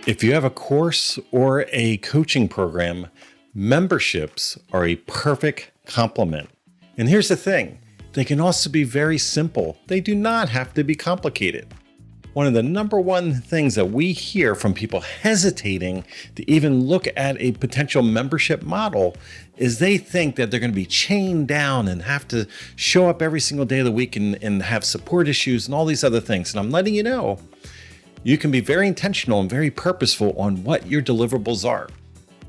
If you have a course or a coaching program, memberships are a perfect complement. And here's the thing, they can also be very simple. They do not have to be complicated. One of the number one things that we hear from people hesitating to even look at a potential membership model is they think that they're going to be chained down and have to show up every single day of the week and have support issues and all these other things. And I'm letting you know, you can be very intentional and very purposeful on what your deliverables are.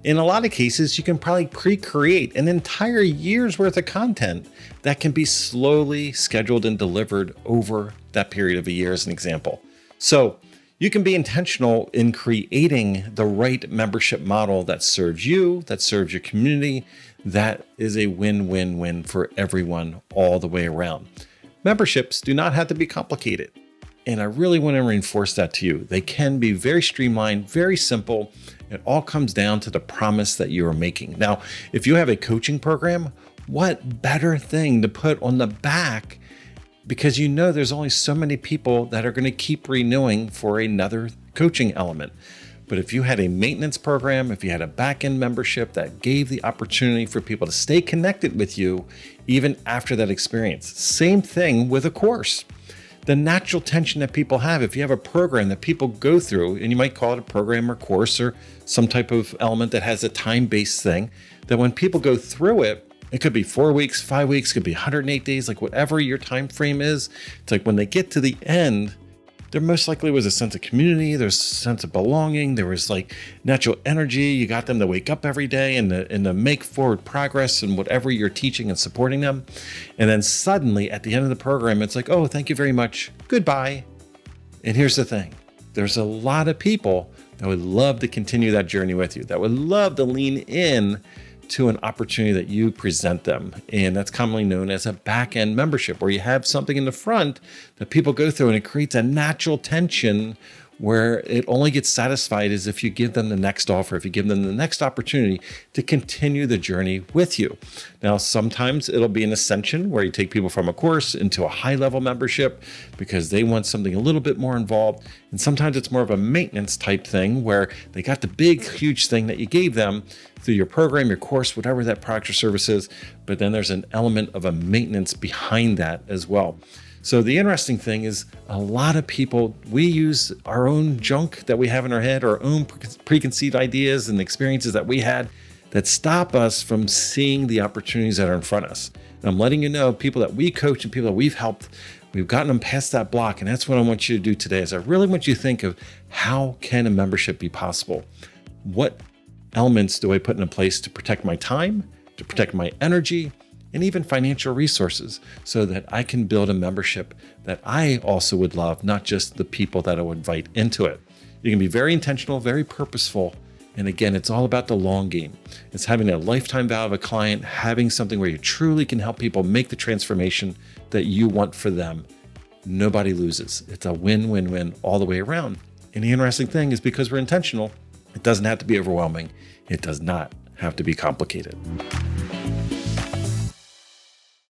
In a lot of cases, you can probably pre-create an entire year's worth of content that can be slowly scheduled and delivered over that period of a year, as an example. So you can be intentional in creating the right membership model that serves you, that serves your community, that is a win-win-win for everyone all the way around. Memberships do not have to be complicated. And I really want to reinforce that to you. They can be very streamlined, very simple. It all comes down to the promise that you are making. Now, if you have a coaching program, what better thing to put on the back, because you know there's only so many people that are going to keep renewing for another coaching element. But if you had a maintenance program, if you had a back-end membership that gave the opportunity for people to stay connected with you even after that experience. Same thing with a course. The natural tension that people have, if you have a program that people go through, and you might call it a program or course or some type of element that has a time-based thing, that when people go through it, it could be 4 weeks, 5 weeks, could be 108 days, like whatever your time frame is. It's like when they get to the end, there most likely was a sense of community, there's a sense of belonging, there was like natural energy, you got them to wake up every day and to make forward progress in whatever you're teaching and supporting them. And then suddenly at the end of the program, it's like, oh, thank you very much, goodbye. And here's the thing, there's a lot of people that would love to continue that journey with you, that would love to lean in to an opportunity that you present them. And that's commonly known as a back-end membership, where you have something in the front that people go through and it creates a natural tension where it only gets satisfied as if you give them the next offer, if you give them the next opportunity to continue the journey with you. Now, sometimes it'll be an ascension where you take people from a course into a high-level membership because they want something a little bit more involved. And sometimes it's more of a maintenance type thing where they got the big, huge thing that you gave them through your program, your course, whatever that product or service is, but then there's an element of a maintenance behind that as well. So the interesting thing is a lot of people, we use our own junk that we have in our head, our own preconceived ideas and experiences that we had that stop us from seeing the opportunities that are in front of us. And I'm letting you know, people that we coach and people that we've helped, we've gotten them past that block. And that's what I want you to do today is I really want you to think of how can a membership be possible? What elements do I put in place to protect my time, to protect my energy, and even financial resources so that I can build a membership that I also would love, not just the people that I would invite into it. You can be very intentional, very purposeful. And again, it's all about the long game. It's having a lifetime value of a client, having something where you truly can help people make the transformation that you want for them. Nobody loses. It's a win-win-win all the way around. And the interesting thing is because we're intentional, it doesn't have to be overwhelming. It does not have to be complicated.